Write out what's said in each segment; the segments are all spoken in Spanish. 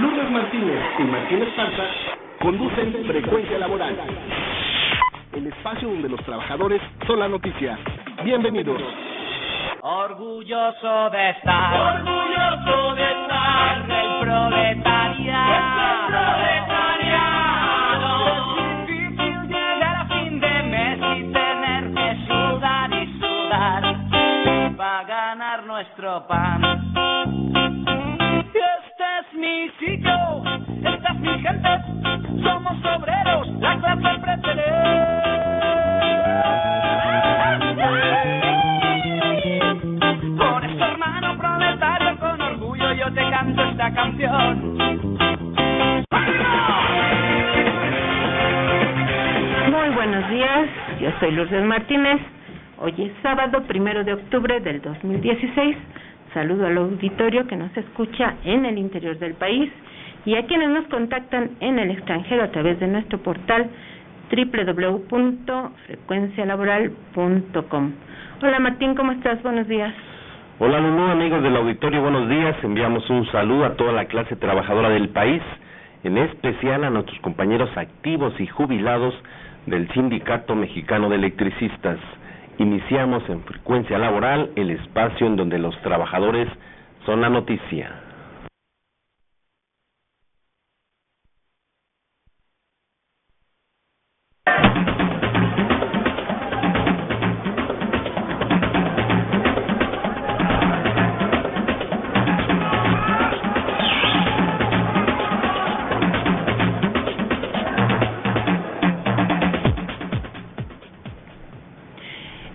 Lourdes Martínez y Martín Esparza conducen Frecuencia Laboral, el espacio donde los trabajadores son la noticia. Bienvenidos. Orgulloso de estar el proletariado. Es difícil llegar a fin de mes y tener que sudar para ganar nuestro pan. Este es mi sitio, esta es mi gente, somos obreros, la clase preferente. Por eso, hermano proletario, con orgullo yo te canto esta canción. Muy buenos días, yo soy Lourdes Martínez. Hoy es sábado 1 de octubre del 2016. Saludo al auditorio que nos escucha en el interior del país y a quienes nos contactan en el extranjero a través de nuestro portal www.frecuencialaboral.com. Hola Martín, ¿cómo estás? Buenos días. Hola Lulú, amigos del auditorio, buenos días. Enviamos un saludo a toda la clase trabajadora del país, en especial a nuestros compañeros activos y jubilados del Sindicato Mexicano de Electricistas. Iniciamos en Frecuencia Laboral, el espacio en donde los trabajadores son la noticia.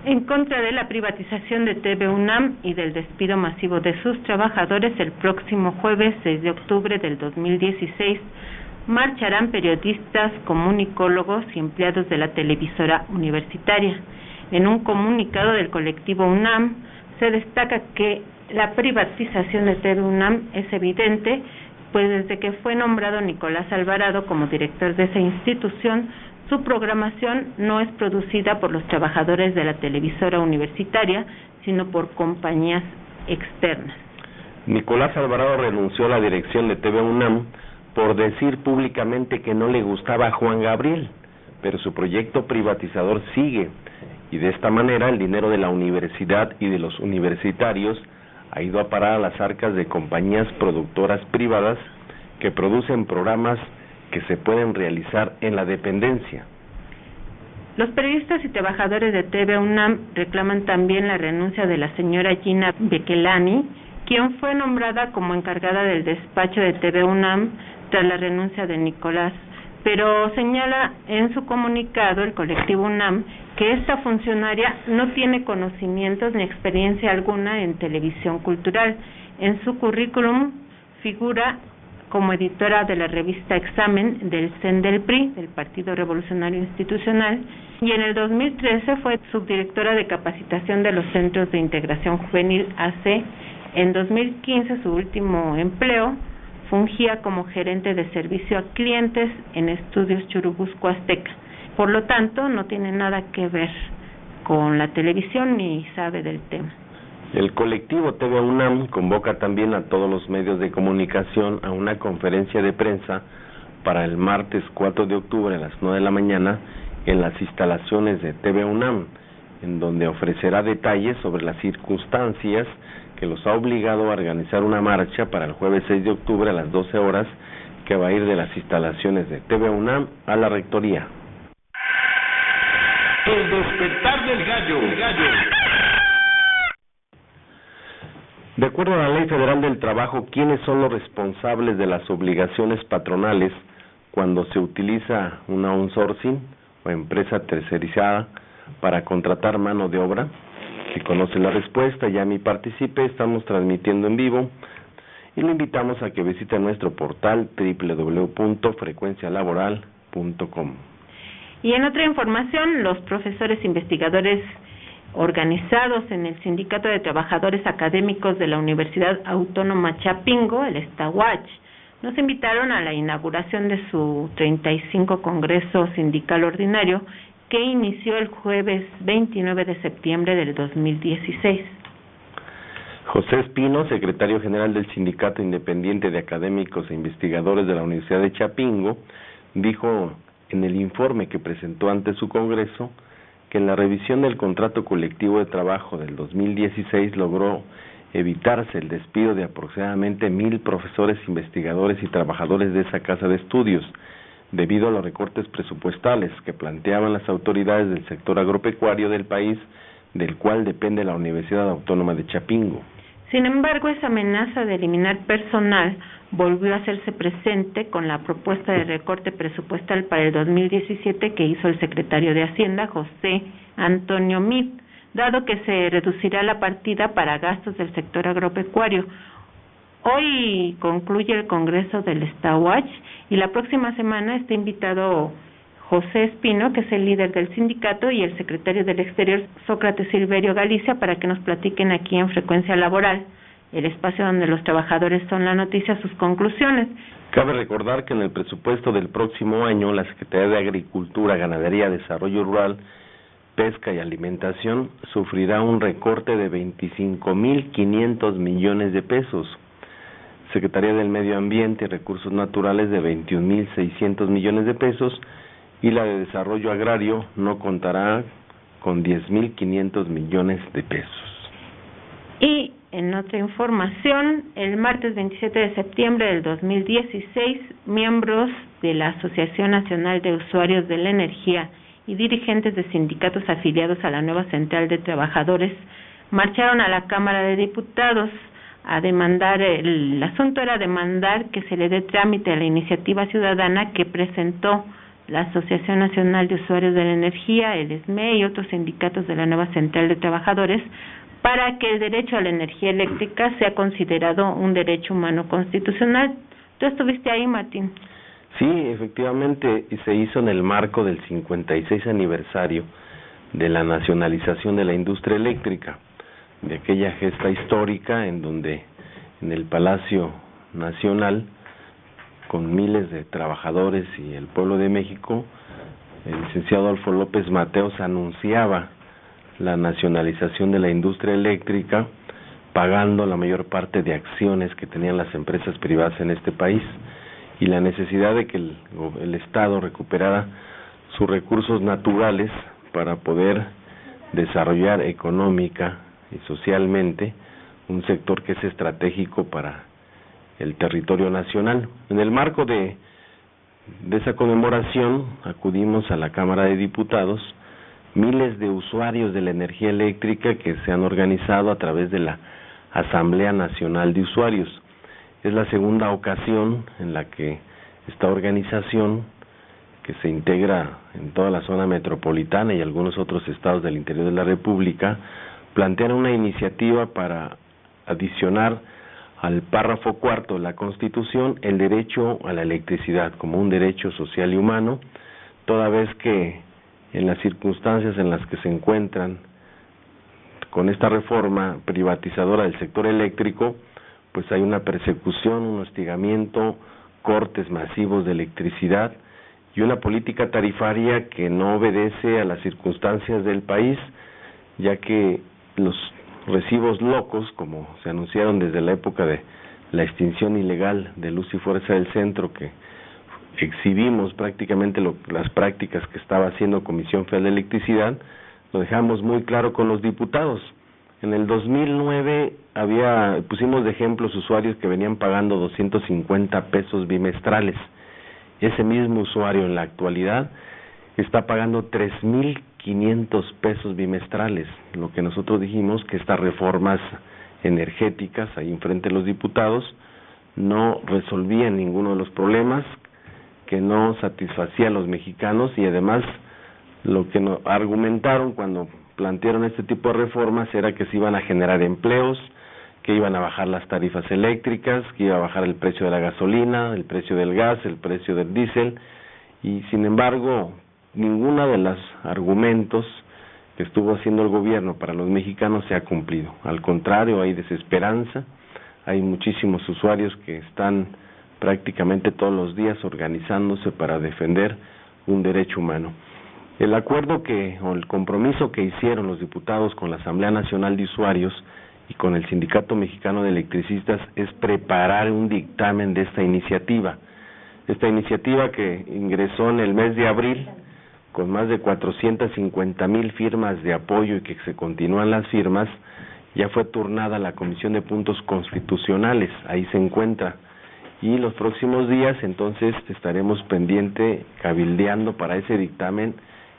En contra de la privatización de TV UNAM y del despido masivo de sus trabajadores, el próximo jueves 6 de octubre del 2016 marcharán periodistas, comunicólogos y empleados de la televisora universitaria. En un comunicado del colectivo UNAM se destaca que la privatización de TV UNAM es evidente, pues desde que fue nombrado Nicolás Alvarado como director de esa institución, su programación no es producida por los trabajadores de la televisora universitaria, sino por compañías externas. Nicolás Alvarado renunció a la dirección de TV UNAM por decir públicamente que no le gustaba a Juan Gabriel, pero su proyecto privatizador sigue, y de esta manera el dinero de la universidad y de los universitarios ha ido a parar a las arcas de compañías productoras privadas que producen programas que se pueden realizar en la dependencia. Los periodistas y trabajadores de TV UNAM reclaman también la renuncia de la señora Gina Bekelani, quien fue nombrada como encargada del despacho de TV UNAM tras la renuncia de Nicolás, pero señala en su comunicado el colectivo UNAM que esta funcionaria no tiene conocimientos ni experiencia alguna en televisión cultural. En su currículum figura como editora de la revista Examen del CEN del PRI, del Partido Revolucionario Institucional, y en el 2013 fue subdirectora de capacitación de los Centros de Integración Juvenil AC. En 2015, su último empleo, fungía como gerente de servicio a clientes en Estudios Churubusco Azteca. Por lo tanto, no tiene nada que ver con la televisión ni sabe del tema. El colectivo TV UNAM convoca también a todos los medios de comunicación a una conferencia de prensa para el martes 4 de octubre a las 9 de la mañana en las instalaciones de TV UNAM, en donde ofrecerá detalles sobre las circunstancias que los ha obligado a organizar una marcha para el jueves 6 de octubre a las 12 horas que va a ir de las instalaciones de TV UNAM a la Rectoría. El despertar del gallo. De acuerdo a la Ley Federal del Trabajo, ¿quiénes son los responsables de las obligaciones patronales cuando se utiliza una outsourcing o empresa tercerizada para contratar mano de obra? Si conoce la respuesta, llame y participe. Estamos transmitiendo en vivo y lo invitamos a que visite nuestro portal www.frecuencialaboral.com. Y en otra información, los profesores investigadores organizados en el Sindicato de Trabajadores Académicos de la Universidad Autónoma Chapingo, el STAWACH, nos invitaron a la inauguración de su 35 Congreso Sindical Ordinario, que inició el jueves 29 de septiembre del 2016. José Espino, secretario general del Sindicato Independiente de Académicos e Investigadores de la Universidad de Chapingo, dijo en el informe que presentó ante su Congreso que en la revisión del contrato colectivo de trabajo del 2016 logró evitarse el despido de aproximadamente 1,000 profesores, investigadores y trabajadores de esa casa de estudios, debido a los recortes presupuestales que planteaban las autoridades del sector agropecuario del país, del cual depende la Universidad Autónoma de Chapingo. Sin embargo, esa amenaza de eliminar personal volvió a hacerse presente con la propuesta de recorte presupuestal para el 2017 que hizo el secretario de Hacienda, José Antonio Meade, dado que se reducirá la partida para gastos del sector agropecuario. Hoy concluye el Congreso del Estawach y la próxima semana está invitado José Espino, que es el líder del sindicato, y el secretario del Exterior, Sócrates Silverio Galicia, para que nos platiquen aquí en Frecuencia Laboral, el espacio donde los trabajadores son la noticia, sus conclusiones. Cabe recordar que en el presupuesto del próximo año, la Secretaría de Agricultura, Ganadería, Desarrollo Rural, Pesca y Alimentación sufrirá un recorte de 25,500 millones de pesos. Secretaría del Medio Ambiente y Recursos Naturales de 21,600 millones de pesos, y la de Desarrollo Agrario no contará con 10,500 millones de pesos. Y en otra información, el martes 27 de septiembre del 2016, miembros de la Asociación Nacional de Usuarios de la Energía y dirigentes de sindicatos afiliados a la nueva Central de Trabajadores marcharon a la Cámara de Diputados a demandar, el asunto era demandar que se le dé trámite a la iniciativa ciudadana que presentó la Asociación Nacional de Usuarios de la Energía, el SME y otros sindicatos de la nueva Central de Trabajadores, para que el derecho a la energía eléctrica sea considerado un derecho humano constitucional. ¿Tú estuviste ahí, Martín? Sí, efectivamente, y se hizo en el marco del 56 aniversario de la nacionalización de la industria eléctrica, de aquella gesta histórica en donde en el Palacio Nacional, con miles de trabajadores y el pueblo de México, el licenciado Adolfo López Mateos anunciaba la nacionalización de la industria eléctrica, pagando la mayor parte de acciones que tenían las empresas privadas en este país, y la necesidad de que el Estado recuperara sus recursos naturales para poder desarrollar económica y socialmente un sector que es estratégico para el territorio nacional. En el marco de esa conmemoración acudimos a la Cámara de Diputados miles de usuarios de la energía eléctrica que se han organizado a través de la Asamblea Nacional de Usuarios. Es la segunda ocasión en la que esta organización, que se integra en toda la zona metropolitana y algunos otros estados del interior de la República, plantea una iniciativa para adicionar al párrafo 4 de la Constitución el derecho a la electricidad como un derecho social y humano, toda vez que en las circunstancias en las que se encuentran con esta reforma privatizadora del sector eléctrico, pues hay una persecución, un hostigamiento, cortes masivos de electricidad y una política tarifaria que no obedece a las circunstancias del país, ya que los recibos locos, como se anunciaron desde la época de la extinción ilegal de Luz y Fuerza del Centro, que exhibimos prácticamente las prácticas que estaba haciendo Comisión Federal de Electricidad, lo dejamos muy claro con los diputados. En el 2009 pusimos de ejemplos usuarios que venían pagando 250 pesos bimestrales. Ese mismo usuario en la actualidad está pagando 3,500 pesos bimestrales, lo que nosotros dijimos que estas reformas energéticas ahí enfrente de los diputados no resolvían ninguno de los problemas, que no satisfacía a los mexicanos, y además lo que nos argumentaron cuando plantearon este tipo de reformas era que se iban a generar empleos, que iban a bajar las tarifas eléctricas, que iba a bajar el precio de la gasolina, el precio del gas, el precio del diésel, y sin embargo ninguno de los argumentos que estuvo haciendo el gobierno para los mexicanos se ha cumplido. Al contrario, hay desesperanza, hay muchísimos usuarios que están prácticamente todos los días organizándose para defender un derecho humano. El acuerdo o el compromiso que hicieron los diputados con la Asamblea Nacional de Usuarios y con el Sindicato Mexicano de Electricistas es preparar un dictamen de esta iniciativa. Esta iniciativa que ingresó en el mes de abril con más de 450,000 firmas de apoyo y que se continúan las firmas, ya fue turnada a la Comisión de Puntos Constitucionales, ahí se encuentra. Y los próximos días entonces estaremos pendiente, cabildeando para ese dictamen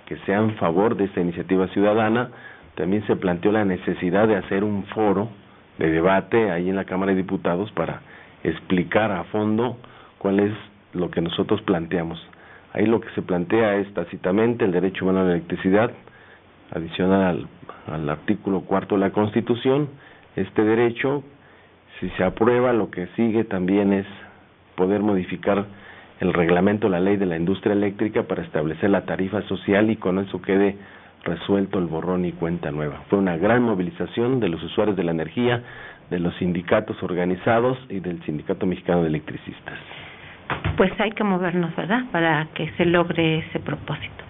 que sea en favor de esta iniciativa ciudadana. También se planteó la necesidad de hacer un foro de debate ahí en la Cámara de Diputados para explicar a fondo cuál es lo que nosotros planteamos. Ahí lo que se plantea es tácitamente el derecho humano a la electricidad, adicional al artículo 4 de la Constitución. Este derecho, si se aprueba, lo que sigue también es poder modificar el reglamento, la ley de la industria eléctrica para establecer la tarifa social y con eso quede resuelto el borrón y cuenta nueva. Fue una gran movilización de los usuarios de la energía, de los sindicatos organizados y del Sindicato Mexicano de Electricistas. Pues hay que movernos, ¿verdad?, para que se logre ese propósito.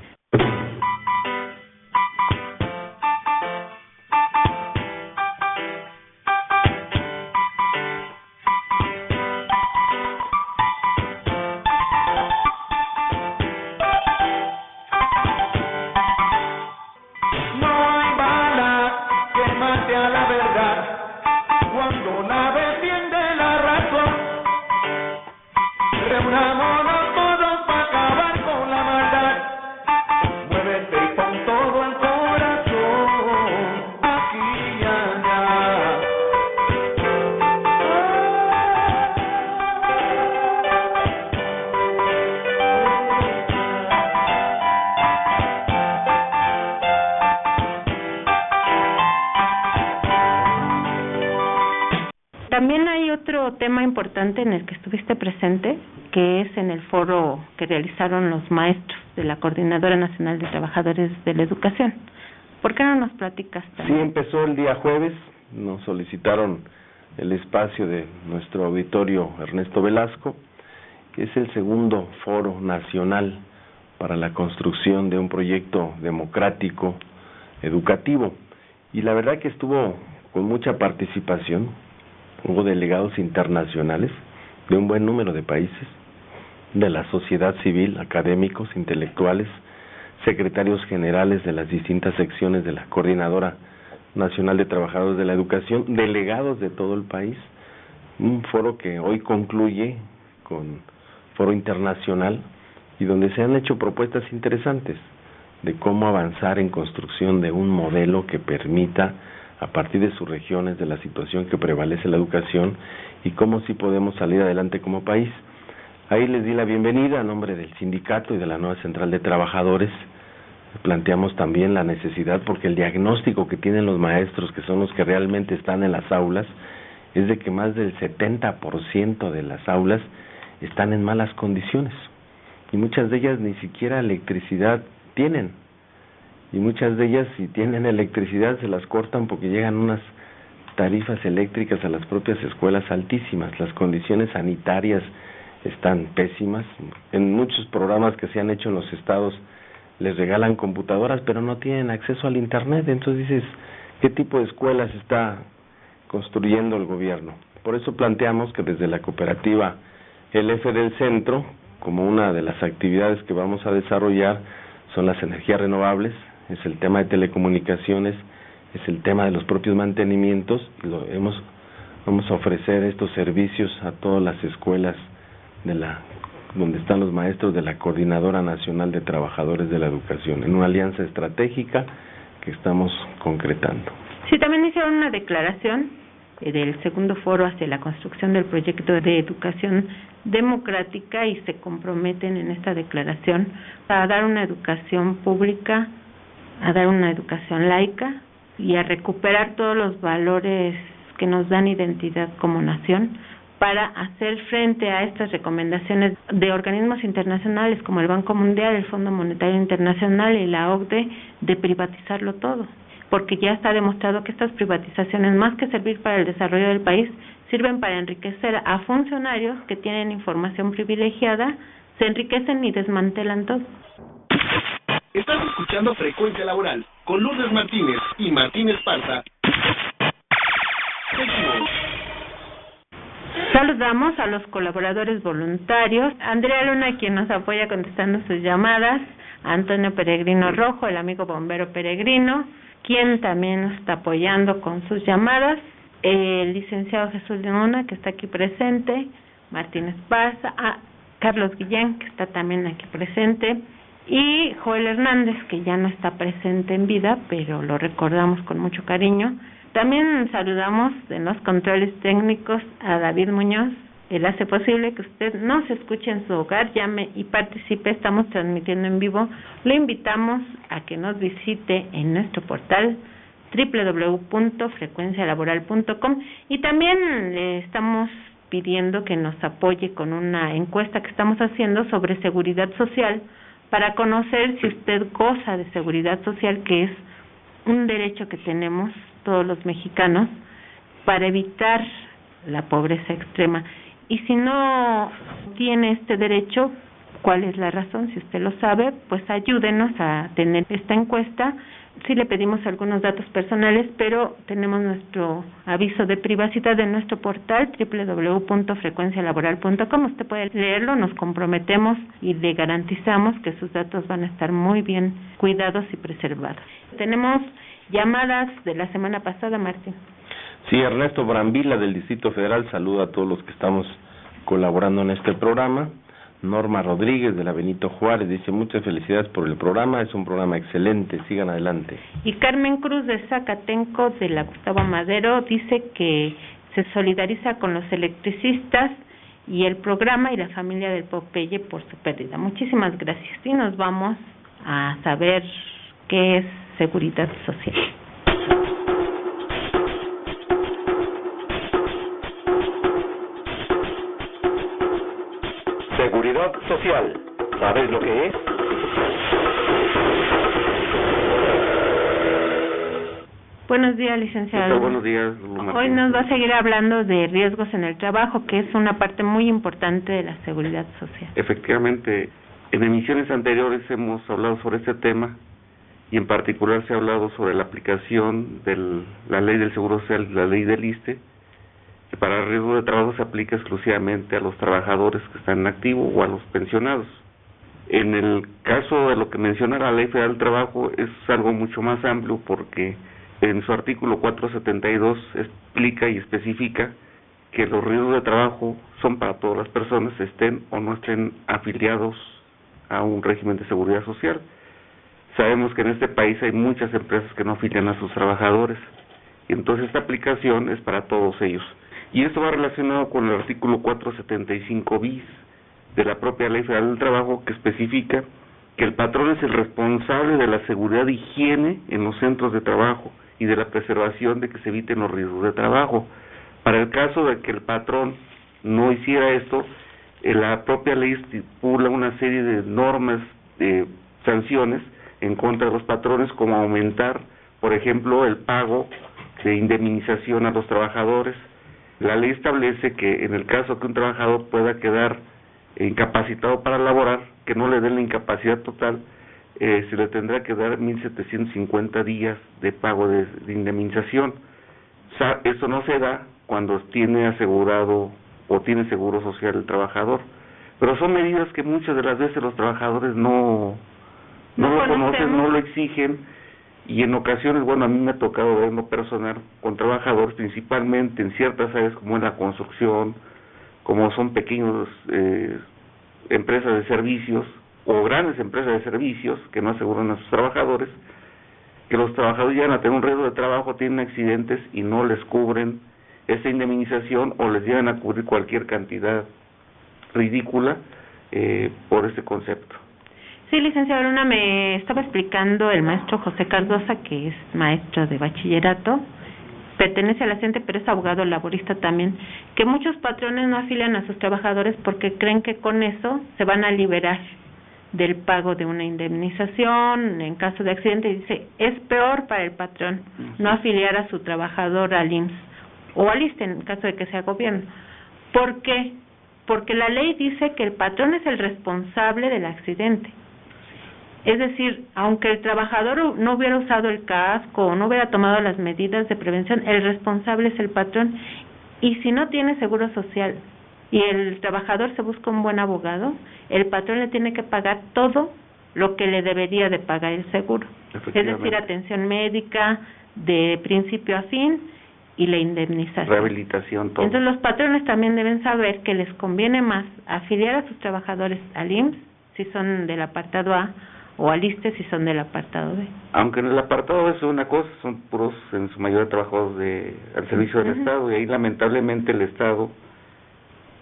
Reunámonos todos para acabar con la maldad. Muévete y pon todo el corazón aquí y allá. También hay otro tema importante en el que estuviste presente, que es en el foro que realizaron los maestros de la Coordinadora Nacional de Trabajadores de la Educación. ¿Por qué no nos platicas también? Sí, empezó el día jueves, nos solicitaron el espacio de nuestro auditorio Ernesto Velasco, que es el segundo foro nacional para la construcción de un proyecto democrático educativo. Y la verdad que estuvo con mucha participación. Hubo delegados internacionales de un buen número de países, de la sociedad civil, académicos, intelectuales, secretarios generales de las distintas secciones de la Coordinadora Nacional de Trabajadores de la Educación, delegados de todo el país, un foro que hoy concluye con foro internacional y donde se han hecho propuestas interesantes de cómo avanzar en construcción de un modelo que permita, a partir de sus regiones, de la situación que prevalece en la educación y cómo sí podemos salir adelante como país. Ahí les di la bienvenida a nombre del sindicato y de la nueva central de trabajadores. Planteamos también la necesidad, porque el diagnóstico que tienen los maestros, que son los que realmente están en las aulas, es de que más del 70% de las aulas están en malas condiciones y muchas de ellas ni siquiera electricidad tienen. Y muchas de ellas, si tienen electricidad, se las cortan porque llegan unas tarifas eléctricas a las propias escuelas altísimas. Las condiciones sanitarias están pésimas. En muchos programas que se han hecho en los estados les regalan computadoras, pero no tienen acceso al internet. Entonces dices, ¿qué tipo de escuelas está construyendo el gobierno? Por eso planteamos que desde la cooperativa LF del Centro, como una de las actividades que vamos a desarrollar, son las energías renovables, es el tema de telecomunicaciones, es el tema de los propios mantenimientos. Vamos a ofrecer estos servicios a todas las escuelas donde están los maestros de la Coordinadora Nacional de Trabajadores de la Educación, en una alianza estratégica que estamos concretando. Sí, también hicieron una declaración del segundo foro hacia la construcción del proyecto de educación democrática y se comprometen en esta declaración a dar una educación pública, a dar una educación laica y a recuperar todos los valores que nos dan identidad como nación para hacer frente a estas recomendaciones de organismos internacionales como el Banco Mundial, el Fondo Monetario Internacional y la OCDE de privatizarlo todo, porque ya está demostrado que estas privatizaciones, más que servir para el desarrollo del país, sirven para enriquecer a funcionarios que tienen información privilegiada, se enriquecen y desmantelan todo. Estás escuchando Frecuencia Laboral con Lourdes Martínez y Martín Esparza. Saludamos a los colaboradores voluntarios, Andrea Luna, quien nos apoya contestando sus llamadas, Antonio Peregrino Rojo, el amigo bombero peregrino, quien también nos está apoyando con sus llamadas, el licenciado Jesús Luna, que está aquí presente, Martín Esparza, Carlos Guillén, que está también aquí presente, y Joel Hernández, que ya no está presente en vida, pero lo recordamos con mucho cariño. También saludamos en los controles técnicos a David Muñoz. Él hace posible que usted nos escuche en su hogar, llame y participe. Estamos transmitiendo en vivo. Lo invitamos a que nos visite en nuestro portal www.frecuencialaboral.com, y también le estamos pidiendo que nos apoye con una encuesta que estamos haciendo sobre seguridad social para conocer si usted goza de seguridad social, que es un derecho que tenemos todos los mexicanos para evitar la pobreza extrema. Y si no tiene este derecho, ¿cuál es la razón? Si usted lo sabe, pues ayúdenos a tener esta encuesta. Sí le pedimos algunos datos personales, pero tenemos nuestro aviso de privacidad en nuestro portal www.frecuencialaboral.com. Usted puede leerlo, nos comprometemos y le garantizamos que sus datos van a estar muy bien cuidados y preservados. Tenemos llamadas de la semana pasada, Martín. Sí, Ernesto Brambila del Distrito Federal saluda a todos los que estamos colaborando en este programa. Norma Rodríguez de la Benito Juárez dice: muchas felicidades por el programa, es un programa excelente, sigan adelante. Y Carmen Cruz de Zacatenco de la Gustavo Madero dice que se solidariza con los electricistas y el programa y la familia del Popeye por su pérdida. Muchísimas gracias. Y nos vamos a saber qué es seguridad social. Seguridad social, ¿sabes lo que es? Buenos días, licenciado. Buenos días, Hoy nos va a seguir hablando de riesgos en el trabajo, que es una parte muy importante de la seguridad social. Efectivamente, en emisiones anteriores hemos hablado sobre este tema y en particular se ha hablado sobre la aplicación de la ley del Seguro Social, la ley del ISSSTE, que para el riesgo de trabajo se aplica exclusivamente a los trabajadores que están en activo o a los pensionados. En el caso de lo que menciona la Ley Federal del Trabajo es algo mucho más amplio, porque en su artículo 472 explica y especifica que los riesgos de trabajo son para todas las personas, estén o no estén afiliados a un régimen de seguridad social. Sabemos que en este país hay muchas empresas que no afilian a sus trabajadores, y entonces esta aplicación es para todos ellos. Y esto va relacionado con el artículo 475 bis de la propia Ley Federal del Trabajo, que especifica que el patrón es el responsable de la seguridad e higiene en los centros de trabajo y de la preservación de que se eviten los riesgos de trabajo. Para el caso de que el patrón no hiciera esto, la propia ley estipula una serie de normas, de sanciones en contra de los patrones, como aumentar, por ejemplo, el pago de indemnización a los trabajadores. La ley establece que en el caso que un trabajador pueda quedar incapacitado para laborar, que no le den la incapacidad total, se le tendrá que dar 1,750 días de pago de indemnización. Eso no se da cuando tiene asegurado o tiene seguro social el trabajador, pero son medidas que muchas de las veces los trabajadores no lo conocen, no lo exigen. Y en ocasiones, bueno, a mí me ha tocado ver en lo personal con trabajadores, principalmente en ciertas áreas como en la construcción, como son pequeños empresas de servicios o grandes empresas de servicios que no aseguran a sus trabajadores, que los trabajadores llegan a tener un riesgo de trabajo, tienen accidentes y no les cubren esa indemnización o les llegan a cubrir cualquier cantidad ridícula por ese concepto. Sí, licenciado Luna, me estaba explicando el maestro José Cardosa, que es maestro de bachillerato, pertenece a la CENTE, pero es abogado laborista también, que muchos patrones no afilian a sus trabajadores porque creen que con eso se van a liberar del pago de una indemnización en caso de accidente. Y dice, es peor para el patrón no afiliar a su trabajador al IMSS o al ISSSTE en caso de que sea gobierno. ¿Por qué? Porque la ley dice que el patrón es el responsable del accidente. Es decir, aunque el trabajador no hubiera usado el casco o no hubiera tomado las medidas de prevención, el responsable es el patrón. Y si no tiene seguro social y el trabajador se busca un buen abogado, el patrón le tiene que pagar todo lo que le debería de pagar el seguro. Es decir, atención médica de principio a fin y la indemnización. Rehabilitación, todo. Entonces los patrones también deben saber que les conviene más afiliar a sus trabajadores al IMSS si son del apartado A o al ISSSTE si son del apartado B. Aunque en el apartado B es una cosa, son puros en su mayoría trabajadores al servicio del Estado, y ahí lamentablemente el Estado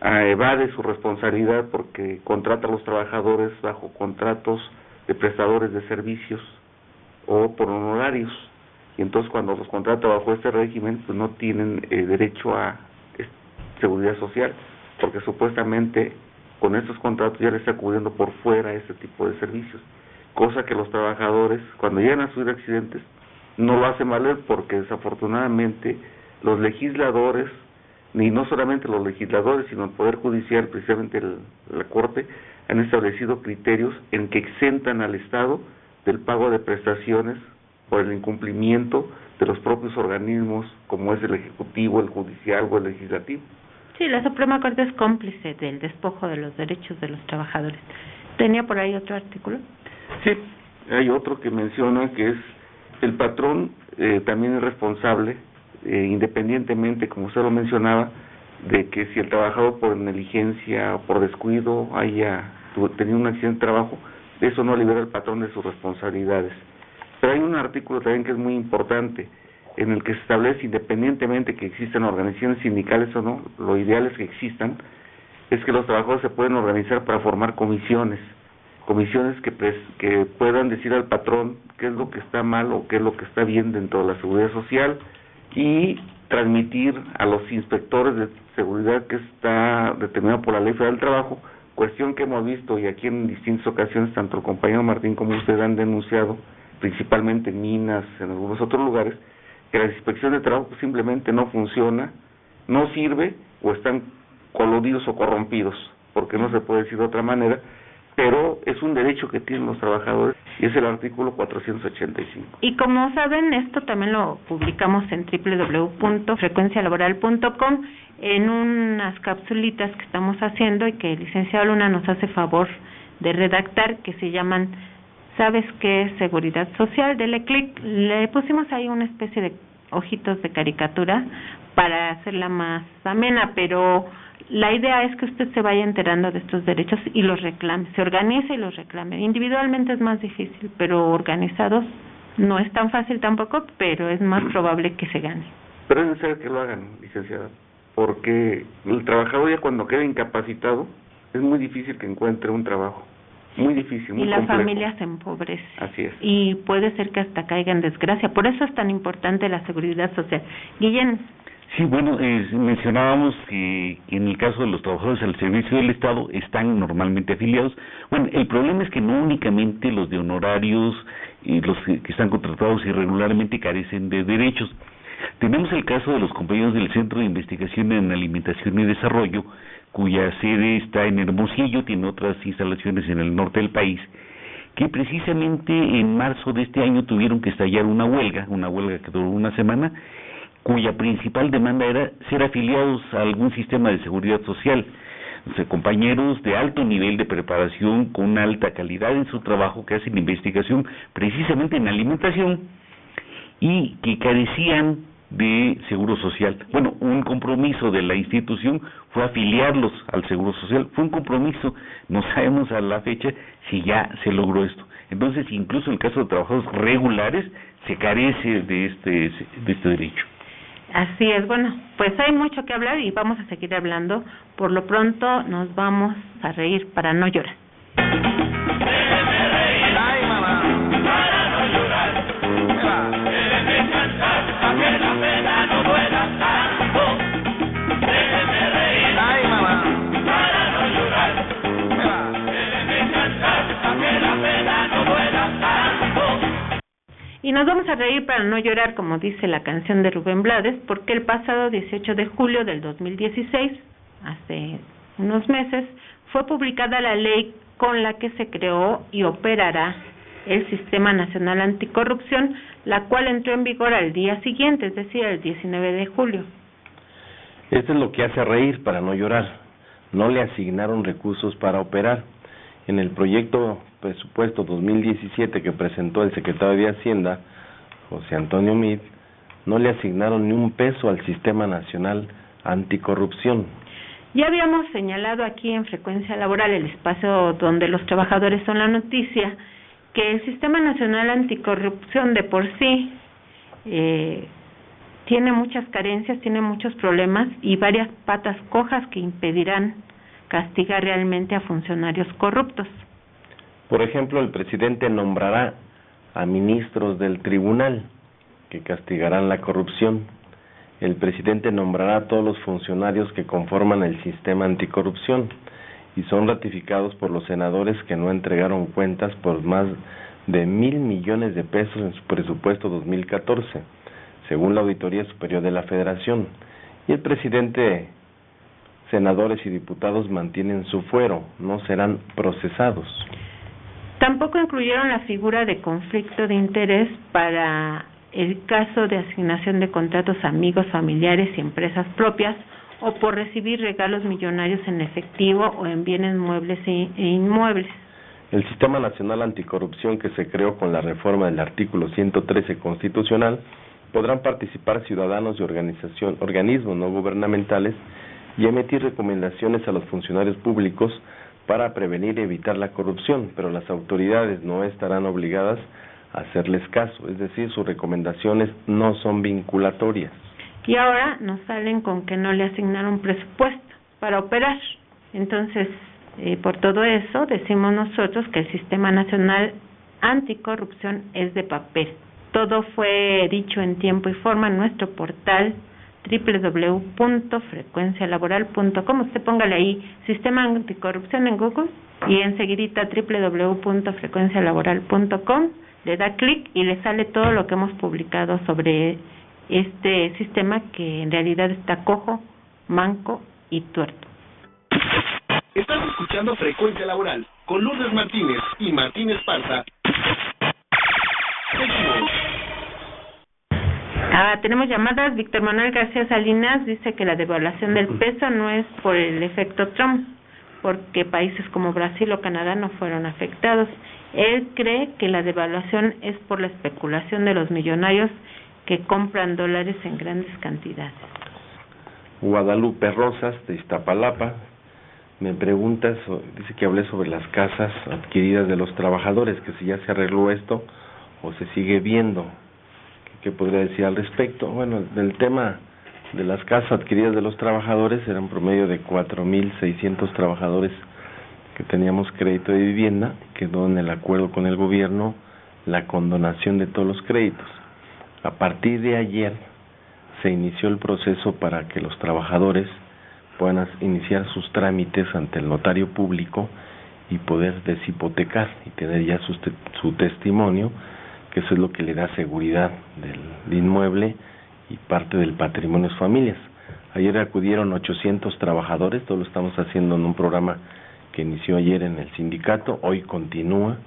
evade su responsabilidad porque contrata a los trabajadores bajo contratos de prestadores de servicios o por honorarios, y entonces cuando los contrata bajo este régimen pues no tienen derecho a seguridad social, porque supuestamente con estos contratos ya les está cubriendo por fuera este tipo de servicios, cosa que los trabajadores cuando llegan a sufrir accidentes no lo hacen valer, porque desafortunadamente los legisladores, ni no solamente los legisladores, sino el Poder Judicial, precisamente la Corte, han establecido criterios en que exentan al Estado del pago de prestaciones por el incumplimiento de los propios organismos, como es el Ejecutivo, el Judicial o el Legislativo. Sí, la Suprema Corte es cómplice del despojo de los derechos de los trabajadores. ¿Tenía por ahí otro artículo? Sí, hay otro que menciona que es el patrón también es responsable, independientemente, como usted lo mencionaba, de que si el trabajador por negligencia o por descuido haya tenido un accidente de trabajo, eso no libera al patrón de sus responsabilidades. Pero hay un artículo también que es muy importante, en el que se establece, independientemente que existan organizaciones sindicales o no, lo ideal es que existan, es que los trabajadores se pueden organizar para formar comisiones que puedan decir al patrón qué es lo que está mal o qué es lo que está bien dentro de la seguridad social, y transmitir a los inspectores de seguridad que está determinado por la Ley Federal del Trabajo, cuestión que hemos visto y aquí en distintas ocasiones tanto el compañero Martín como usted han denunciado, principalmente en minas, en algunos otros lugares, que la inspección de trabajo simplemente no funciona, no sirve, o están coludidos o corrompidos, porque no se puede decir de otra manera, pero es un derecho que tienen los trabajadores y es el artículo 485. Y como saben, esto también lo publicamos en www.frecuencialaboral.com en unas capsulitas que estamos haciendo y que el licenciado Luna nos hace favor de redactar, que se llaman ¿Sabes qué es seguridad social? Dele clic. Le pusimos ahí una especie de ojitos de caricatura para hacerla más amena, pero la idea es que usted se vaya enterando de estos derechos y los reclame, se organice y los reclame. Individualmente es más difícil, pero organizados no es tan fácil tampoco, pero es más probable que se gane. Pero es necesario que lo hagan, licenciada, porque el trabajador ya cuando queda incapacitado es muy difícil que encuentre un trabajo, muy difícil, muy complejo. Y la familia se empobrece. Así es. Y puede ser que hasta caiga en desgracia, por eso es tan importante la seguridad social. Guillén. Sí, bueno, mencionábamos que en el caso de los trabajadores al servicio del Estado están normalmente afiliados. Bueno, el problema es que no únicamente los de honorarios y los que están contratados irregularmente carecen de derechos. Tenemos el caso de los compañeros del Centro de Investigación en Alimentación y Desarrollo, cuya sede está en Hermosillo, tiene otras instalaciones en el norte del país, que precisamente en marzo de este año tuvieron que estallar una huelga que duró una semana, cuya principal demanda era ser afiliados a algún sistema de seguridad social. O sea, compañeros de alto nivel de preparación, con una alta calidad en su trabajo, que hacen investigación precisamente en alimentación y que carecían de seguro social. Bueno, un compromiso de la institución fue afiliarlos al seguro social, fue un compromiso, no sabemos a la fecha si ya se logró esto. Entonces, incluso en el caso de trabajadores regulares, se carece de este derecho. Así es, bueno, pues hay mucho que hablar y vamos a seguir hablando. Por lo pronto nos vamos a reír para no llorar. Ay, mamá, para no llorar, déjeme cantar, para que la pena no duela tanto. Déjeme reír, ay, mamá, para no llorar, déjeme cantar, para que la pena no duela tanto. Y nos vamos a reír para no llorar, como dice la canción de Rubén Blades, porque el pasado 18 de julio del 2016, hace unos meses, fue publicada la ley con la que se creó y operará el Sistema Nacional Anticorrupción, la cual entró en vigor al día siguiente, es decir, el 19 de julio. Esto es lo que hace reír para no llorar. No le asignaron recursos para operar. En el proyecto presupuesto 2017 que presentó el secretario de Hacienda, José Antonio Meade, no le asignaron ni un peso al Sistema Nacional Anticorrupción. Ya habíamos señalado aquí en Frecuencia Laboral, el espacio donde los trabajadores son la noticia, que el Sistema Nacional Anticorrupción de por sí tiene muchas carencias, tiene muchos problemas y varias patas cojas que impedirán castigar realmente a funcionarios corruptos. Por ejemplo, el presidente nombrará a ministros del tribunal que castigarán la corrupción. El presidente nombrará a todos los funcionarios que conforman el sistema anticorrupción y son ratificados por los senadores que no entregaron cuentas por más de 1,000 millones de pesos en su presupuesto 2014, según la Auditoría Superior de la Federación. Y el presidente, senadores y diputados mantienen su fuero, no serán procesados. Tampoco incluyeron la figura de conflicto de interés para el caso de asignación de contratos a amigos, familiares y empresas propias, o por recibir regalos millonarios en efectivo o en bienes muebles e inmuebles. El Sistema Nacional Anticorrupción, que se creó con la reforma del artículo 113 constitucional, podrán participar ciudadanos y organismos no gubernamentales y emitir recomendaciones a los funcionarios públicos para prevenir y evitar la corrupción, pero las autoridades no estarán obligadas a hacerles caso, es decir, sus recomendaciones no son vinculatorias. Y ahora nos salen con que no le asignaron presupuesto para operar. Entonces, por todo eso, decimos nosotros que el Sistema Nacional Anticorrupción es de papel. Todo fue dicho en tiempo y forma en nuestro portal www.frecuencialaboral.com. Usted póngale ahí Sistema Anticorrupción en Google y enseguidita www.frecuencialaboral.com, le da clic y le sale todo lo que hemos publicado sobre este sistema que en realidad está cojo, manco y tuerto. Estás escuchando Frecuencia Laboral con Lourdes Martínez y Martín Esparza. Seguimos. Tenemos llamadas. Víctor Manuel García Salinas dice que la devaluación del peso no es por el efecto Trump, porque países como Brasil o Canadá no fueron afectados. Él cree que la devaluación es por la especulación de los millonarios que compran dólares en grandes cantidades. Guadalupe Rosas, de Iztapalapa, me pregunta, dice que hablé sobre las casas adquiridas de los trabajadores, que si ya se arregló esto o se sigue viendo. ¿Qué podría decir al respecto? Bueno, del tema de las casas adquiridas de los trabajadores, eran promedio de 4,600 trabajadores que teníamos crédito de vivienda, quedó en el acuerdo con el gobierno la condonación de todos los créditos. A partir de ayer se inició el proceso para que los trabajadores puedan iniciar sus trámites ante el notario público y poder deshipotecar y tener ya su testimonio, que eso es lo que le da seguridad del inmueble y parte del patrimonio de sus familias. Ayer acudieron 800 trabajadores, todo lo estamos haciendo en un programa que inició ayer en el sindicato, hoy continúa,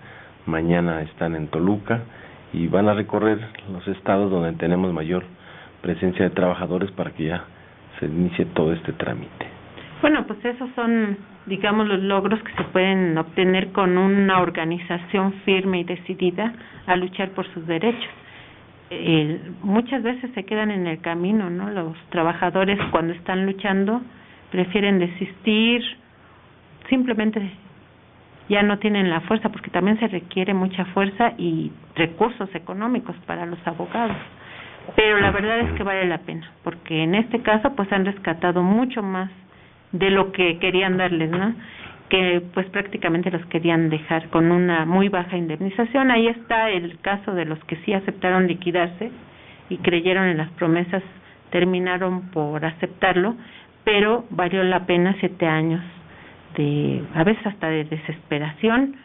mañana están en Toluca y van a recorrer los estados donde tenemos mayor presencia de trabajadores para que ya se inicie todo este trámite. Bueno, pues esos son, digamos, los logros que se pueden obtener con una organización firme y decidida a luchar por sus derechos. Muchas veces se quedan en el camino, ¿no? Los trabajadores cuando están luchando prefieren desistir, simplemente ya no tienen la fuerza, porque también se requiere mucha fuerza y recursos económicos para los abogados. Pero la verdad es que vale la pena, porque en este caso pues han rescatado mucho más de lo que querían darles, ¿no? Que pues prácticamente los querían dejar con una muy baja indemnización. Ahí está el caso de los que sí aceptaron liquidarse y creyeron en las promesas, terminaron por aceptarlo, pero valió la pena 7 años de, a veces hasta de desesperación,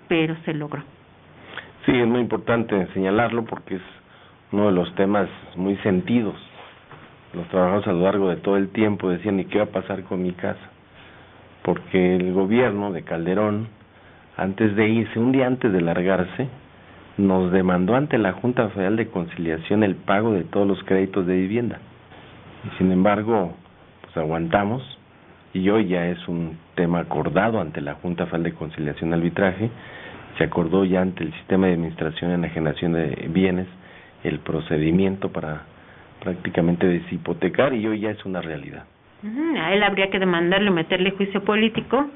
pero se logró. Sí, es muy importante señalarlo porque es uno de los temas muy sentidos. Los trabajadores a lo largo de todo el tiempo decían, ¿y qué va a pasar con mi casa? Porque el gobierno de Calderón, antes de irse, un día antes de largarse, nos demandó ante la Junta Federal de Conciliación el pago de todos los créditos de vivienda. Y sin embargo, pues aguantamos y hoy ya es un tema acordado ante la Junta Federal de Conciliación y Arbitraje. Se acordó ya ante el Sistema de Administración y Enajenación de Bienes el procedimiento para prácticamente deshipotecar y hoy ya es una realidad. A él habría que demandarle, meterle juicio político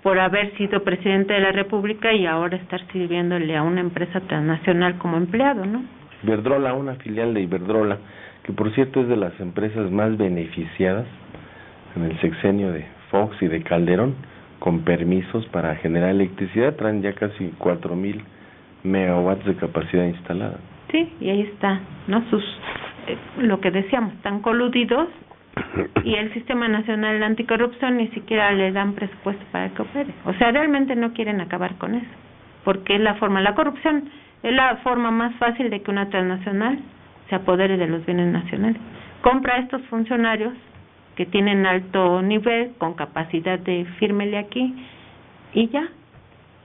por haber sido presidente de la República y ahora estar sirviéndole a una empresa transnacional como empleado, ¿no? Iberdrola, una filial de Iberdrola, que por cierto es de las empresas más beneficiadas en el sexenio de Fox y de Calderón, con permisos para generar electricidad, traen ya casi 4,000 megawatts de capacidad instalada. Sí, y ahí está, ¿no? Lo que decíamos, están coludidos y el Sistema Nacional de Anticorrupción ni siquiera le dan presupuesto para que opere. O sea, realmente no quieren acabar con eso, porque es la corrupción es la forma más fácil de que una transnacional se apodere de los bienes nacionales. Compra a estos funcionarios que tienen alto nivel, con capacidad de fírmele aquí, y ya,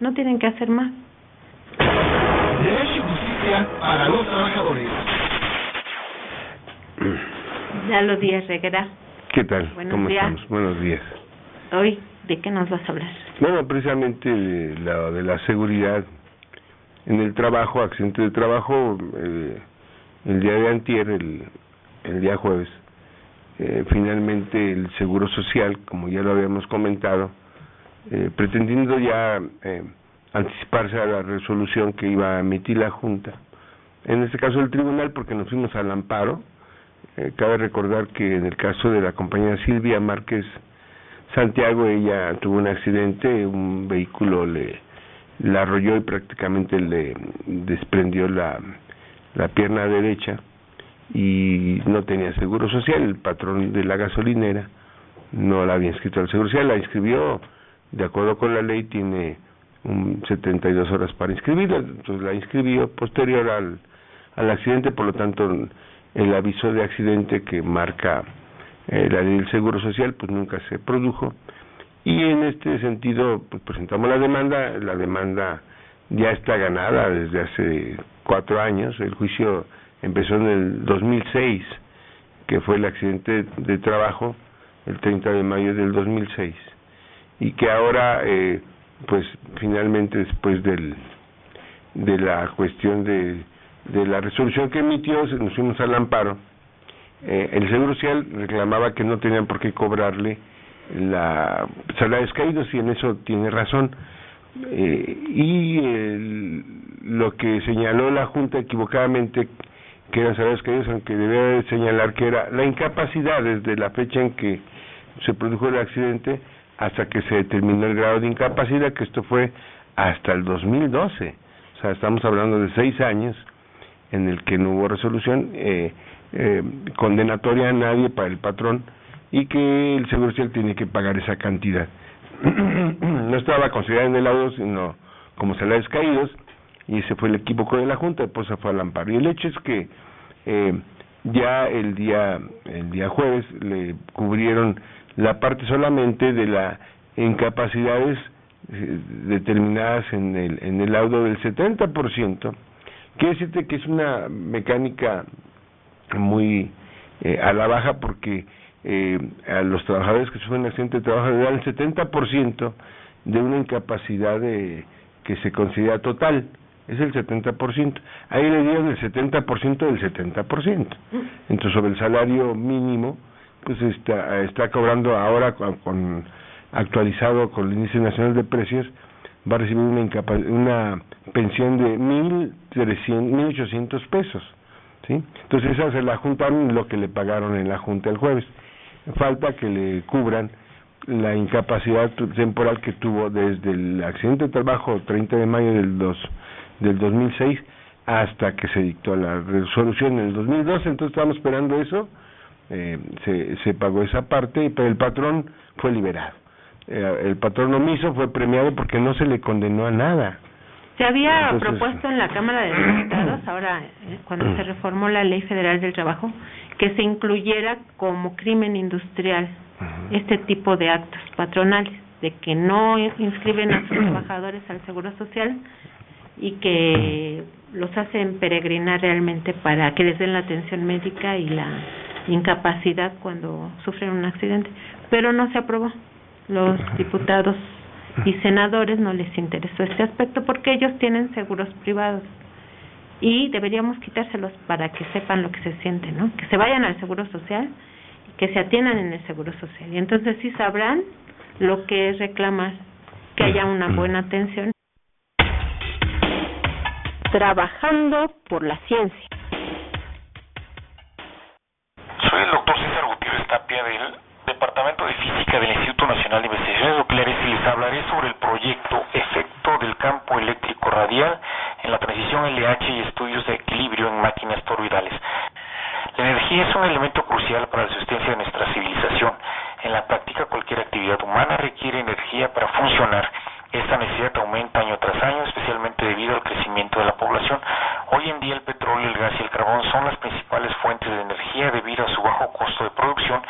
no tienen que hacer más. Derecho y justicia para los trabajadores. Lalo Díaz Reguera. ¿Qué tal? Buenos ¿Cómo días. estamos? Buenos días. Hoy, ¿de qué nos vas a hablar? Bueno, precisamente de la seguridad en el trabajo, accidente de trabajo, el día de antier, el día jueves, finalmente el Seguro Social, como ya lo habíamos comentado, pretendiendo ya anticiparse a la resolución que iba a emitir la Junta, en este caso el tribunal, porque nos fuimos al amparo. Cabe recordar que en el caso de la compañera Silvia Márquez Santiago, ella tuvo un accidente, un vehículo la arrolló y prácticamente le desprendió la pierna derecha y no tenía seguro social. El patrón de la gasolinera no la había inscrito al seguro social, la inscribió, de acuerdo con la ley, tiene 72 horas para inscribirla, entonces la inscribió posterior al accidente, por lo tanto el aviso de accidente que marca la ley del Seguro Social pues nunca se produjo, y en este sentido pues presentamos la demanda ya está ganada desde hace 4 años, el juicio empezó en el 2006, que fue el accidente de trabajo, el 30 de mayo del 2006, y que ahora pues finalmente después de la cuestión de la resolución que emitió, nos fuimos al amparo. El Seguro Social reclamaba que no tenían por qué cobrarle salarios caídos, y en eso tiene razón, lo que señaló la Junta equivocadamente que eran salarios caídos, aunque debía de señalar que era la incapacidad desde la fecha en que se produjo el accidente hasta que se determinó el grado de incapacidad, que esto fue hasta el 2012, o sea, estamos hablando de 6 años en el que no hubo resolución condenatoria a nadie para el patrón, y que el Seguro Social tiene que pagar esa cantidad. No estaba considerada en el laudo sino como salarios caídos, y ese fue el equívoco de la Junta, después se fue al amparo. Y el hecho es que ya el día jueves le cubrieron la parte solamente de las incapacidades determinadas en el laudo del 70%. Quiere decirte que es una mecánica muy a la baja, porque a los trabajadores que sufren accidente de trabajo le dan el 70% de una incapacidad que se considera total, es el 70%. Ahí le dieron el 70% del 70%. Entonces, sobre el salario mínimo, pues está cobrando ahora, actualizado con el Índice Nacional de Precios, va a recibir una pensión de 1,800 pesos, ¿sí? Entonces esa se la juntaron lo que le pagaron en la Junta el jueves. Falta que le cubran la incapacidad temporal que tuvo desde el accidente de trabajo 30 de mayo del 2006 hasta que se dictó la resolución en el 2012. Entonces estábamos esperando eso, se pagó esa parte, pero el patrón fue liberado. El patrón omiso fue premiado porque no se le condenó a nada. Se había propuesto en la Cámara de Diputados, ahora cuando se reformó la Ley Federal del Trabajo, que se incluyera como crimen industrial este tipo de actos patronales, de que no inscriben a sus trabajadores al Seguro Social y que los hacen peregrinar realmente para que les den la atención médica y incapacidad cuando sufren un accidente, pero no se aprobó. Los diputados y senadores no les interesó este aspecto porque ellos tienen seguros privados y deberíamos quitárselos para que sepan lo que se siente, ¿no? Que se vayan al Seguro Social y que se atiendan en el Seguro Social, y entonces sí sabrán lo que es reclamar que haya una buena atención. Trabajando por la ciencia. Soy el doctor César Gutiérrez Tapia del Departamento de Física del Instituto Nacional de Investigaciones Nucleares y les hablaré sobre el proyecto Efecto del Campo Eléctrico Radial en la transición LH y estudios de equilibrio en máquinas toroidales. La energía es un elemento crucial para la existencia de nuestra civilización. En la práctica, cualquier actividad humana requiere energía para funcionar. Esta necesidad aumenta año tras año, especialmente debido al crecimiento de la población. Hoy en día el petróleo, el gas y el carbón son las principales fuentes de energía debido a su bajo costo de producción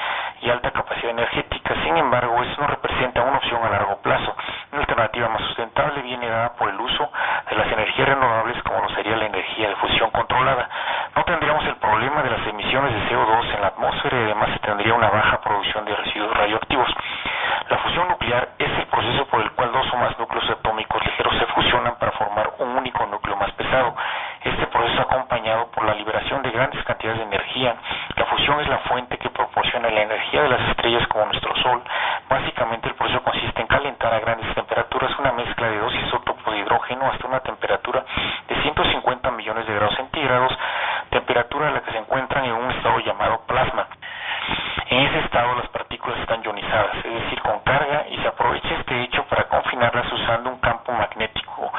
y alta capacidad energética. Sin embargo, eso no representa una opción a largo plazo. Una alternativa más sustentable viene dada por el uso de las energías renovables, como lo sería la energía de fusión controlada. No tendríamos el problema de las emisiones de CO2 en la atmósfera y además se tendría una baja producción de residuos radioactivos. La fusión nuclear es el proceso por el cual dos o más núcleos atómicos ligeros se fusionan para formar un único núcleo más pesado. Este proceso es acompañado por la liberación de grandes cantidades de energía. La fusión es la fuente que proporciona la energía de las estrellas como nuestro Sol. Básicamente el proceso consiste en calentar a grandes temperaturas una mezcla de dos isótopos de hidrógeno hasta una temperatura de 150 millones de grados centígrados, temperatura en la que se encuentran en un estado llamado plasma. En ese estado las partículas están ionizadas, es decir, con carga, y se aprovecha este hecho para confinarlas usando un campo magnético.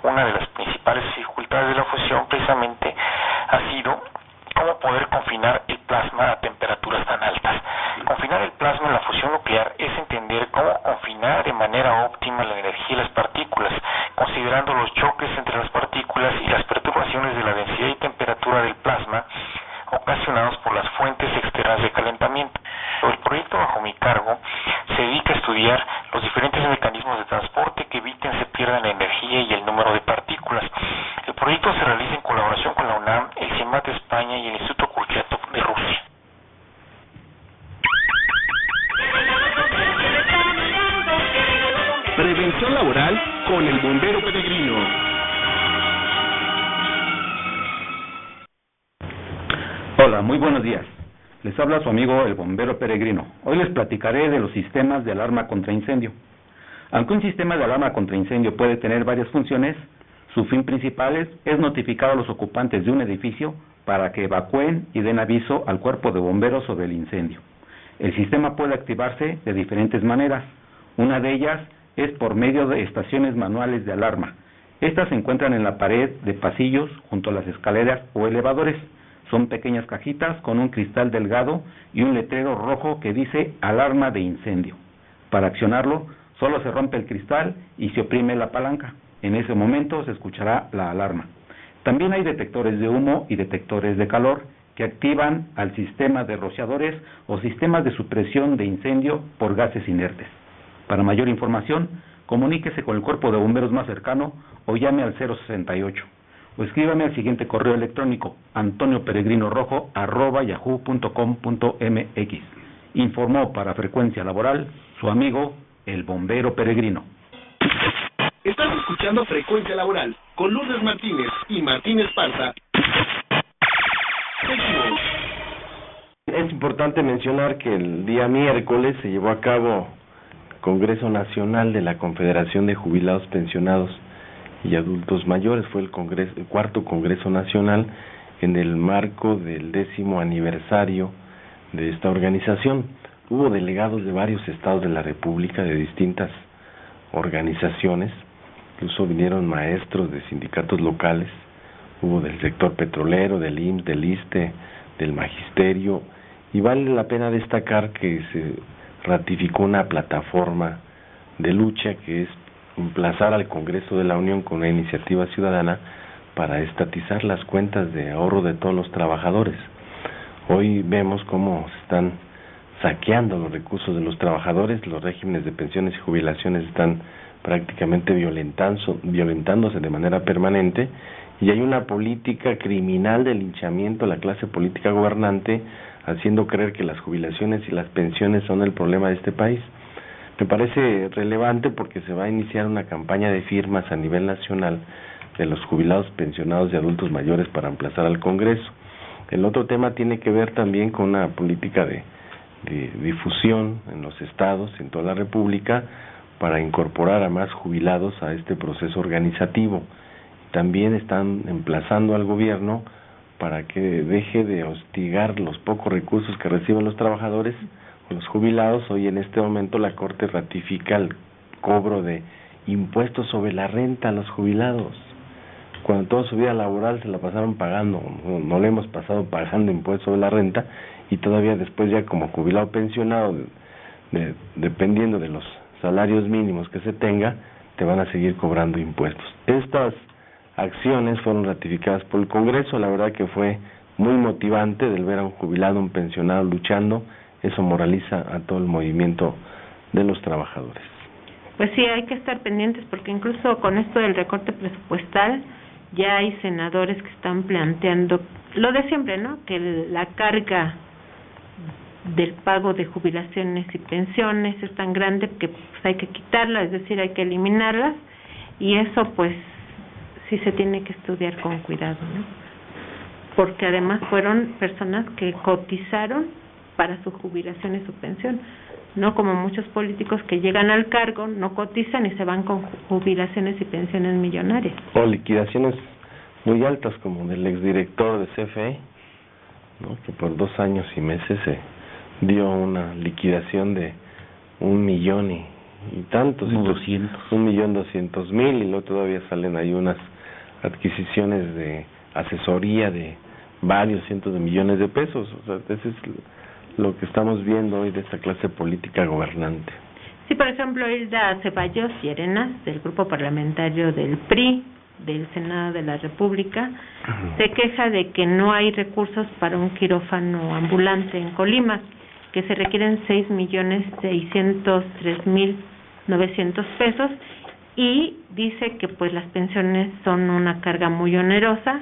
Una de las principales dificultades de la fusión precisamente ha sido cómo poder confinar el plasma a temperaturas tan altas. Confinar el plasma en la fusión nuclear es entender cómo confinar de manera óptima la energía de las partículas, considerando los choques entre las partículas y las perturbaciones de la densidad y temperatura del plasma ocasionados por las fuentes externas de calentamiento. El proyecto bajo mi cargo se dedica a estudiar los diferentes mecanismos de transporte que eviten se pierdan la energía y el número de partículas. El proyecto se realiza en colaboración con la UNAM, el CIEMAT de España y el Instituto Kurchatov de Rusia. Prevención laboral con el bombero peregrino. Hola, muy buenos días. Les habla su amigo el bombero peregrino. Hoy les platicaré de los sistemas de alarma contra incendio. Aunque un sistema de alarma contra incendio puede tener varias funciones, su fin principal es notificar a los ocupantes de un edificio para que evacúen y den aviso al cuerpo de bomberos sobre el incendio. El sistema puede activarse de diferentes maneras. Una de ellas es por medio de estaciones manuales de alarma. Estas se encuentran en la pared de pasillos junto a las escaleras o elevadores. Son pequeñas cajitas con un cristal delgado y un letrero rojo que dice alarma de incendio. Para accionarlo, solo se rompe el cristal y se oprime la palanca. En ese momento se escuchará la alarma. También hay detectores de humo y detectores de calor que activan al sistema de rociadores o sistemas de supresión de incendio por gases inertes. Para mayor información, comuníquese con el cuerpo de bomberos más cercano o llame al 068. O escríbame al siguiente correo electrónico, antonioperegrinorojo@yahoo.com.mx. Informó para Frecuencia Laboral su amigo, el bombero peregrino. Estás escuchando Frecuencia Laboral con Lourdes Martínez y Martín Esparza. Seguimos. Es importante mencionar que el día miércoles se llevó a cabo Congreso Nacional de la Confederación de Jubilados, Pensionados y Adultos Mayores. Fue el cuarto Congreso Nacional en el marco del 10º aniversario de esta organización. Hubo delegados de varios estados de la República, de distintas organizaciones, incluso vinieron maestros de sindicatos locales, hubo del sector petrolero, del IMSS, del ISSSTE, del Magisterio, y vale la pena destacar que se ratificó una plataforma de lucha que es emplazar al Congreso de la Unión con una iniciativa ciudadana para estatizar las cuentas de ahorro de todos los trabajadores. Hoy vemos cómo se están saqueando los recursos de los trabajadores, los regímenes de pensiones y jubilaciones están prácticamente violentándose de manera permanente, y hay una política criminal de linchamiento a la clase política gobernante haciendo creer que las jubilaciones y las pensiones son el problema de este país. Me parece relevante porque se va a iniciar una campaña de firmas a nivel nacional de los jubilados, pensionados y adultos mayores para emplazar al Congreso. El otro tema tiene que ver también con una política de difusión en los estados, en toda la República, para incorporar a más jubilados a este proceso organizativo. También están emplazando al gobierno para que deje de hostigar los pocos recursos que reciben los trabajadores o los jubilados. Hoy en este momento la Corte ratifica el cobro de impuestos sobre la renta a los jubilados, cuando toda su vida laboral se la pasaron pagando, no le hemos pasado pagando impuestos sobre la renta, y todavía después ya como jubilado pensionado, dependiendo de los salarios mínimos que se tenga, te van a seguir cobrando impuestos. Estas acciones fueron ratificadas por el Congreso. La verdad que fue muy motivante del ver a un jubilado, un pensionado luchando. Eso moraliza a todo el movimiento de los trabajadores. Pues sí, hay que estar pendientes porque incluso con esto del recorte presupuestal ya hay senadores que están planteando lo de siempre, ¿no? Que la carga del pago de jubilaciones y pensiones es tan grande que pues hay que quitarla, es decir, hay que eliminarlas, y eso pues sí se tiene que estudiar con cuidado, ¿no? Porque además fueron personas que cotizaron para su jubilación y su pensión, no como muchos políticos que llegan al cargo, no cotizan y se van con jubilaciones y pensiones millonarias. O liquidaciones muy altas, como del exdirector de CFE, ¿no? Que por 2 años y meses se dio una liquidación de 1 millón y tantos, 1.200.000, y luego todavía salen ahí unas adquisiciones de asesoría de varios cientos de millones de pesos. O sea, ese es lo que estamos viendo hoy de esta clase política gobernante. Sí, por ejemplo, Hilda Ceballos Llerenas, del grupo parlamentario del PRI, del Senado de la República, se queja de que no hay recursos para un quirófano ambulante en Colima, que se requieren 6.603.900 pesos, y dice que pues las pensiones son una carga muy onerosa.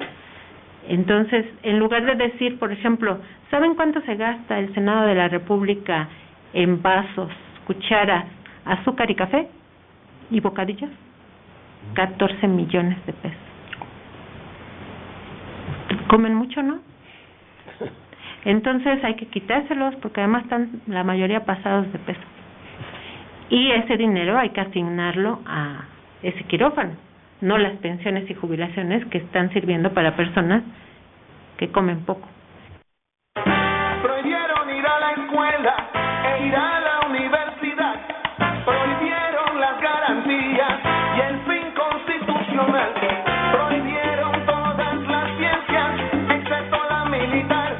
Entonces, en lugar de decir, por ejemplo, ¿saben cuánto se gasta el Senado de la República en vasos, cucharas, azúcar y café y bocadillos? 14 millones de pesos. Comen mucho, ¿no? Entonces hay que quitárselos porque además están la mayoría pasados de peso. Y ese dinero hay que asignarlo a ese quirófano, no las pensiones y jubilaciones que están sirviendo para personas que comen poco. Prohibieron ir a la escuela e ir a la universidad. Prohibieron las garantías y el fin constitucional. Prohibieron todas las ciencias excepto la militar.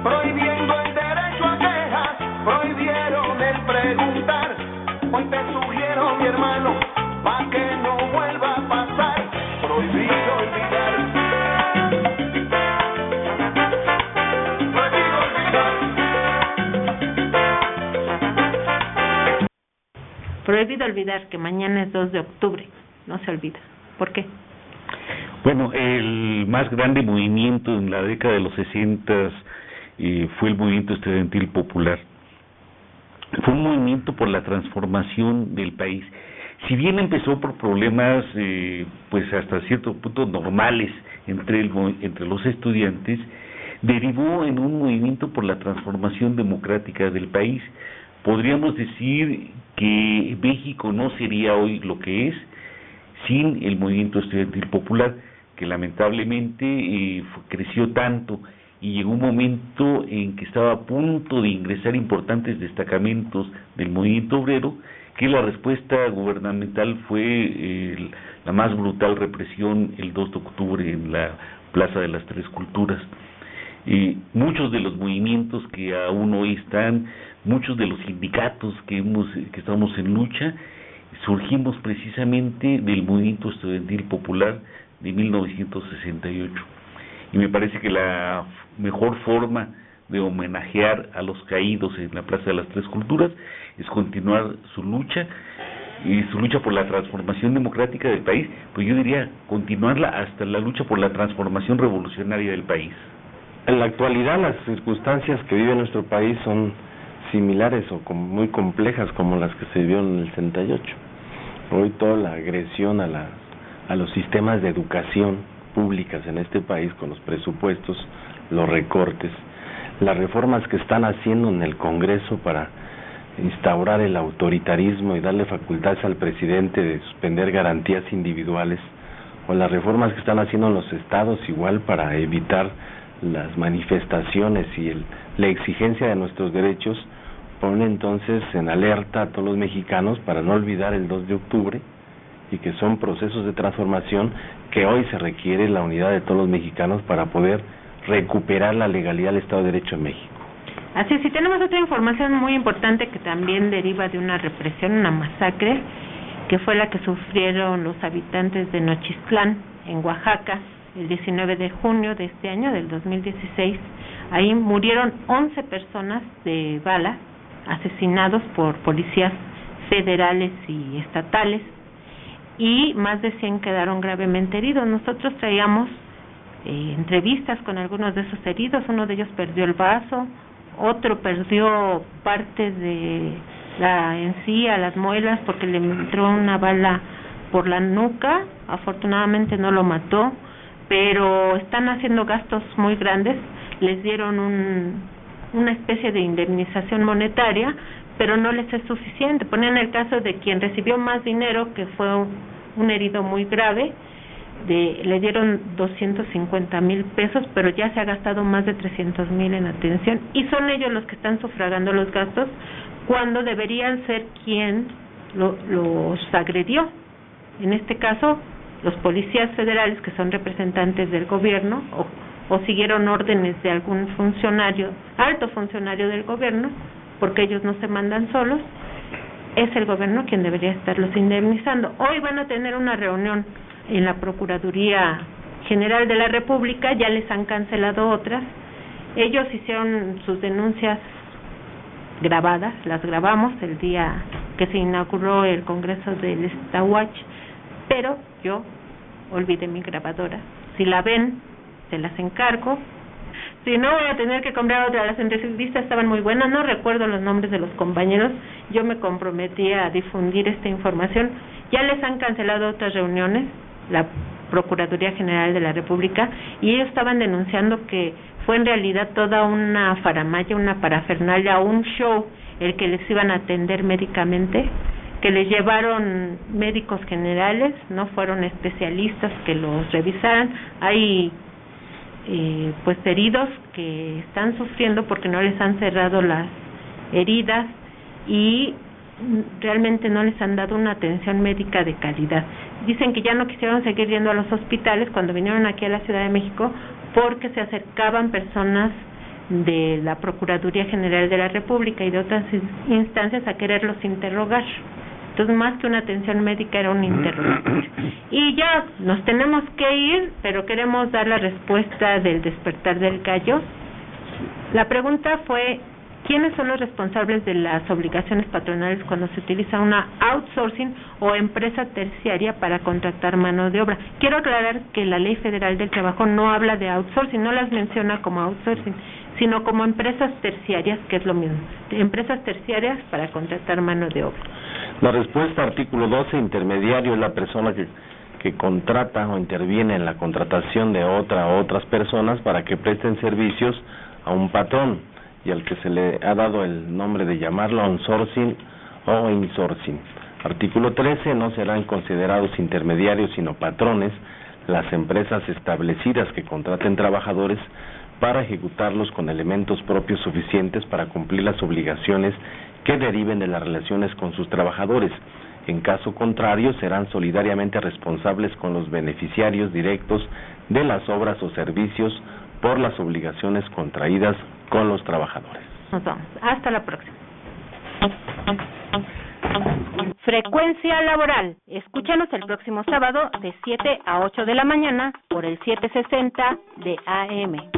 Prohibiendo el derecho a quejas. Prohibieron el preguntar. Hoy te sugiero, mi hermano, pa' que no vuelva a pasar. Prohibido olvidar. Prohibido olvidar que mañana es 2 de octubre, no se olvida. ¿Por qué? Bueno, el más grande movimiento en la década de los 60 fue el movimiento estudiantil popular. Fue un movimiento por la transformación del país. Si bien empezó por problemas, pues hasta cierto punto normales entre los estudiantes, derivó en un movimiento por la transformación democrática del país. Podríamos decir que México no sería hoy lo que es sin el movimiento estudiantil popular, que lamentablemente creció tanto y llegó un momento en que estaba a punto de ingresar importantes destacamentos del movimiento obrero, que la respuesta gubernamental fue la más brutal represión el 2 de octubre en la Plaza de las Tres Culturas. Muchos de los movimientos que aún hoy están, muchos de los sindicatos que estamos en lucha, surgimos precisamente del movimiento estudiantil popular de 1968. Y me parece que la mejor forma de homenajear a los caídos en la Plaza de las Tres Culturas es continuar su lucha, y su lucha por la transformación democrática del país, pues yo diría continuarla hasta la lucha por la transformación revolucionaria del país. En la actualidad las circunstancias que vive nuestro país son similares o muy complejas como las que se vivieron en el 68. Hoy toda la agresión a los sistemas de educación públicas en este país, con los presupuestos, los recortes, las reformas que están haciendo en el Congreso para instaurar el autoritarismo y darle facultades al presidente de suspender garantías individuales, o las reformas que están haciendo en los estados igual para evitar las manifestaciones y la exigencia de nuestros derechos, pone entonces en alerta a todos los mexicanos para no olvidar el 2 de octubre y que son procesos de transformación que hoy se requiere la unidad de todos los mexicanos para poder recuperar la legalidad del Estado de Derecho en México. Así es, y tenemos otra información muy importante que también deriva de una represión, una masacre, que fue la que sufrieron los habitantes de Nochistlán, en Oaxaca, el 19 de junio de este año, del 2016. Ahí murieron 11 personas de bala, asesinados por policías federales y estatales, y más de 100 quedaron gravemente heridos. Nosotros traíamos entrevistas con algunos de esos heridos. Uno de ellos perdió el brazo, otro perdió parte de la encía, las muelas, porque le entró una bala por la nuca. Afortunadamente no lo mató, pero están haciendo gastos muy grandes. Les dieron una especie de indemnización monetaria, pero no les es suficiente. Ponían el caso de quien recibió más dinero, que fue un herido muy grave, le dieron 250,000 pesos, pero ya se ha gastado más de 300,000 en atención, y son ellos los que están sufragando los gastos, cuando deberían ser quien los agredió. En este caso, los policías federales, que son representantes del gobierno, o siguieron órdenes de algún funcionario, alto funcionario del gobierno, porque ellos no se mandan solos. Es el gobierno quien debería estarlos indemnizando. Hoy van a tener una reunión en la Procuraduría General de la República, ya les han cancelado otras. Ellos hicieron sus denuncias grabadas, las grabamos el día que se inauguró el Congreso del Estawach, pero yo olvidé mi grabadora. Si la ven, se las encargo. Si no, voy a tener que comprar otra. Las entrevistas estaban muy buenas, no recuerdo los nombres de los compañeros. Yo me comprometí a difundir esta información. Ya les han cancelado otras reuniones, la Procuraduría General de la República, y ellos estaban denunciando que fue en realidad toda una faramalla, una parafernalia, un show, el que les iban a atender médicamente, que les llevaron médicos generales, no fueron especialistas que los revisaran. Hay pues heridos que están sufriendo porque no les han cerrado las heridas y realmente no les han dado una atención médica de calidad. Dicen que ya no quisieron seguir yendo a los hospitales cuando vinieron aquí a la Ciudad de México porque se acercaban personas de la Procuraduría General de la República y de otras instancias a quererlos interrogar. Entonces, más que una atención médica, era un interrogatorio. Y ya nos tenemos que ir, pero queremos dar la respuesta del despertar del gallo. La pregunta fue: ¿quiénes son los responsables de las obligaciones patronales cuando se utiliza una outsourcing o empresa terciaria para contratar mano de obra? Quiero aclarar que la Ley Federal del Trabajo no habla de outsourcing, no las menciona como outsourcing, sino como empresas terciarias, que es lo mismo, empresas terciarias para contratar mano de obra. La respuesta, artículo 12, intermediario es la persona que contrata o interviene en la contratación de otras personas para que presten servicios a un patrón, y al que se le ha dado el nombre de llamarlo outsourcing o insourcing. Artículo 13, no serán considerados intermediarios sino patrones las empresas establecidas que contraten trabajadores para ejecutarlos con elementos propios suficientes para cumplir las obligaciones que deriven de las relaciones con sus trabajadores. En caso contrario, serán solidariamente responsables con los beneficiarios directos de las obras o servicios por las obligaciones contraídas con los trabajadores. Nos vamos. Hasta la próxima. Frecuencia laboral. Escúchanos el próximo sábado de 7 a 8 de la mañana por el 760 de AM.